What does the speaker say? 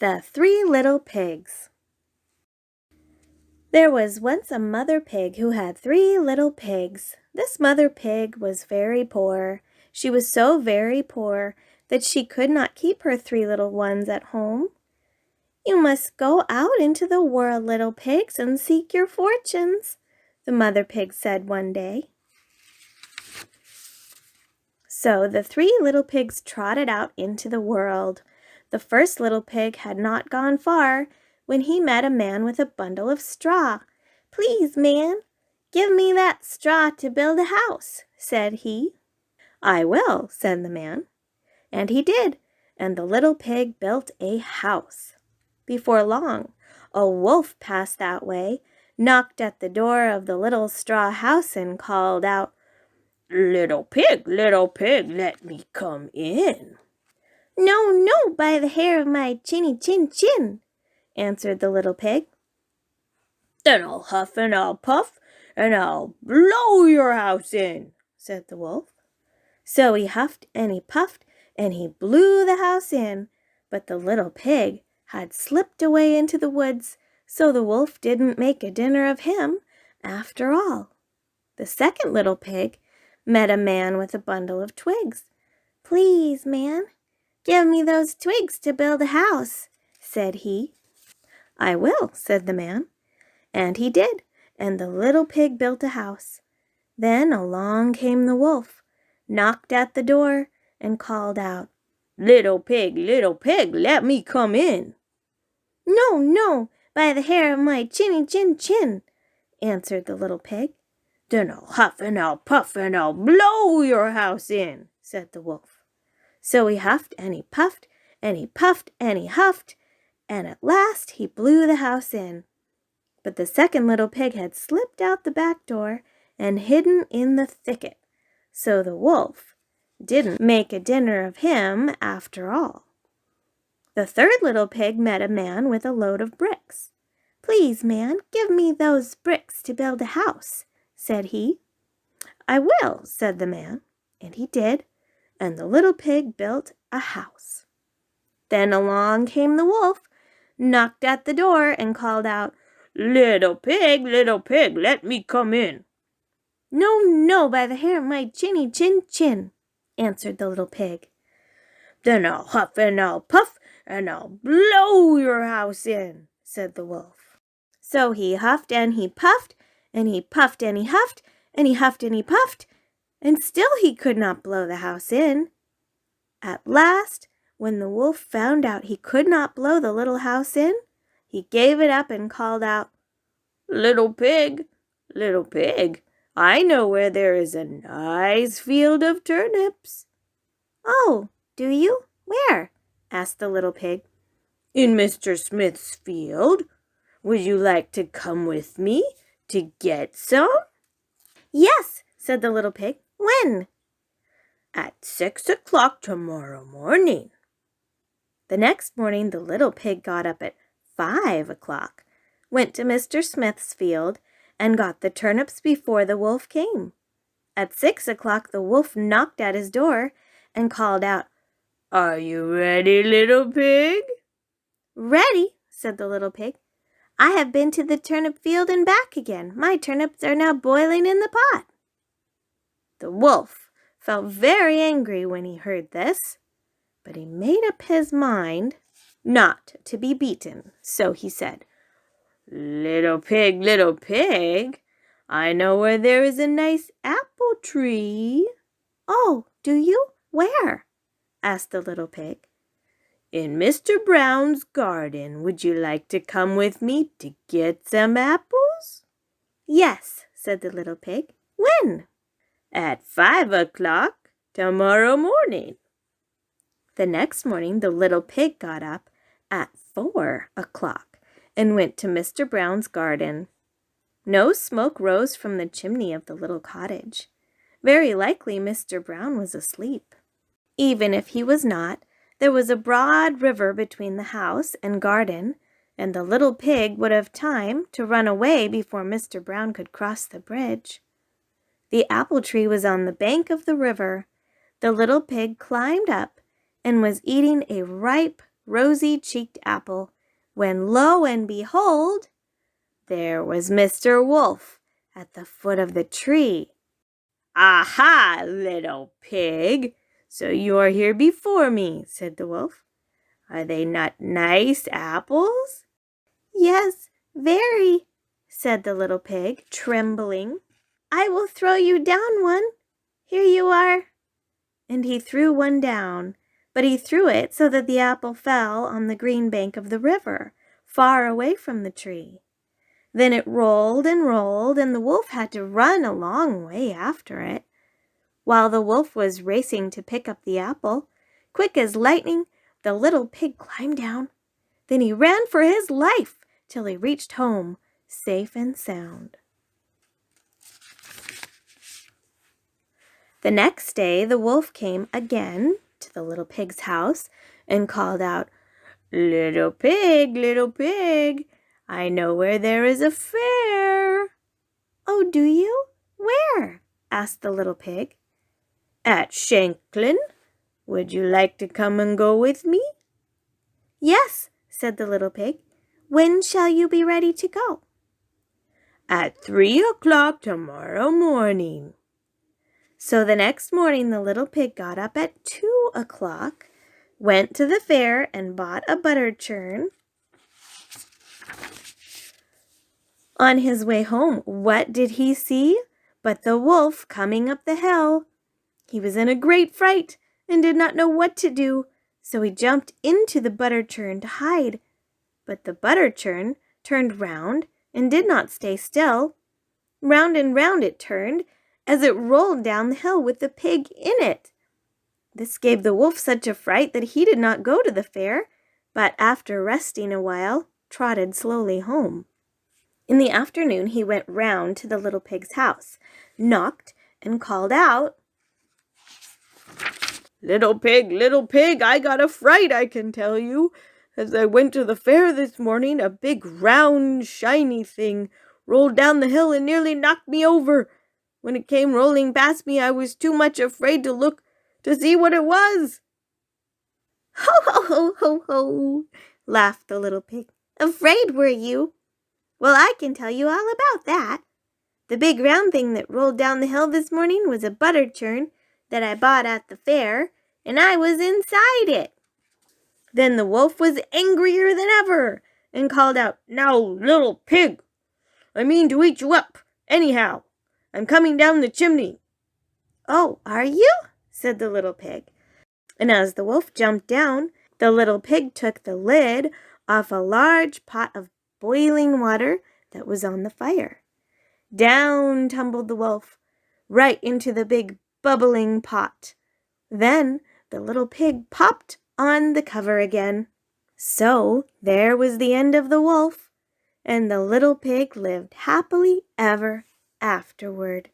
The Three Little Pigs. There was once a mother pig who had 3 little pigs. This mother pig was very poor. She was so very poor that she could not keep her 3 little ones at home. "You must go out into the world, little pigs, and seek your fortunes," the mother pig said one day. So the 3 little pigs trotted out into the world. The first little pig had not gone far when he met a man with a bundle of straw. "Please, man, give me that straw to build a house," said he. "I will," said the man. And he did, and the little pig built a house. Before long, a wolf passed that way, knocked at the door of the little straw house, and called out, little pig, let me come in." "No, no, by the hair of my chinny chin chin," answered the little pig. "Then I'll huff and I'll puff, and I'll blow your house in," said the wolf. So he huffed and he puffed, and he blew the house in, but the little pig had slipped away into the woods, so the wolf didn't make a dinner of him after all. The second little pig met a man with a bundle of twigs. "Please, man, give me those twigs to build a house," said he. "I will," said the man. And he did, and the little pig built a house. Then along came the wolf, knocked at the door, and called out, little pig, let me come in." "No, no, by the hair of my chinny chin chin," answered the little pig. "Then I'll huff and I'll puff, and I'll blow your house in," said the wolf. So he huffed and he puffed, and he puffed and he huffed, and at last he blew the house in. But the second little pig had slipped out the back door and hidden in the thicket, so the wolf didn't make a dinner of him after all. The third little pig met a man with a load of bricks. "Please, man, give me those bricks to build a house," said he. "I will," said the man, and he did, and the little pig built a house. Then along came the wolf, knocked at the door, and called out, little pig, let me come in." "No, no, by the hair of my chinny chin chin," answered the little pig. "Then I'll huff and I'll puff, and I'll blow your house in," said the wolf. So he huffed and he puffed, and he puffed and he huffed, and he huffed and he puffed, and still he could not blow the house in. At last, when the wolf found out he could not blow the little house in, he gave it up and called out, little pig, I know where there is a nice field of turnips." "Oh, do you? Where?" asked the little pig. "In Mr. Smith's field. Would you like to come with me to get some?" "Yes," said the little pig. "When?" "At 6 o'clock tomorrow morning." The next morning the little pig got up at 5 o'clock, went to Mr. Smith's field, and got the turnips before the wolf came. At 6 o'clock the wolf knocked at his door and called out, "Are you ready, little pig?" "Ready," said the little pig. "I have been to the turnip field and back again. My turnips are now boiling in the pot." The wolf felt very angry when he heard this, but he made up his mind not to be beaten, so he said, little pig, I know where there is a nice apple tree." "Oh, do you? Where?" asked the little pig. "In Mr. Brown's garden. Would you like to come with me to get some apples?" "Yes," said the little pig. "When?" "At 5 o'clock tomorrow morning." The next morning the little pig got up at 4 o'clock and went to Mr. Brown's garden. No smoke rose from the chimney of the little cottage. Very likely Mr. Brown was asleep. Even if he was not, there was a broad river between the house and garden, and the little pig would have time to run away before Mr. Brown could cross the bridge. The apple tree was on the bank of the river. The little pig climbed up and was eating a ripe rosy-cheeked apple, when lo and behold, there was Mr. Wolf at the foot of the tree. "Aha, little pig! So you are here before me," said the wolf. "Are they not nice apples?" "Yes, very," said the little pig, trembling. "I will throw you down one. Here you are." And he threw one down, but he threw it so that the apple fell on the green bank of the river, far away from the tree. Then it rolled and rolled, and the wolf had to run a long way after it. While the wolf was racing to pick up the apple, quick as lightning, the little pig climbed down. Then he ran for his life till he reached home, safe and sound. The next day the wolf came again to the little pig's house and called out, little pig, I know where there is a fair." "Oh, do you? Where?" asked the little pig. "At Shanklin. Would you like to come and go with me?" "Yes," said the little pig. "When shall you be ready to go?" "At 3 o'clock tomorrow morning." So the next morning the little pig got up at 2 o'clock, went to the fair and bought a butter churn. On his way home, what did he see but the wolf coming up the hill? He was in a great fright and did not know what to do, so he jumped into the butter churn to hide. But the butter churn turned round and did not stay still. Round and round it turned as it rolled down the hill with the pig in it. This gave the wolf such a fright that he did not go to the fair, but after resting a while, trotted slowly home. In the afternoon he went round to the little pig's house, knocked, and called out, little pig, I got a fright, I can tell you. As I went to the fair this morning, a big, round, shiny thing rolled down the hill and nearly knocked me over. When it came rolling past me, I was too much afraid to look to see what it was." "Ho, ho, ho, ho, ho," laughed the little pig. "Afraid, were you? Well, I can tell you all about that. The big round thing that rolled down the hill this morning was a butter churn that I bought at the fair, and I was inside it." Then the wolf was angrier than ever and called out, "Now, little pig, I mean to eat you up, anyhow. I'm coming down the chimney." "Oh, are you?" said the little pig. And as the wolf jumped down, the little pig took the lid off a large pot of boiling water that was on the fire. Down tumbled the wolf, right into the big bubbling pot. Then the little pig popped on the cover again. So there was the end of the wolf, and the little pig lived happily ever afterward.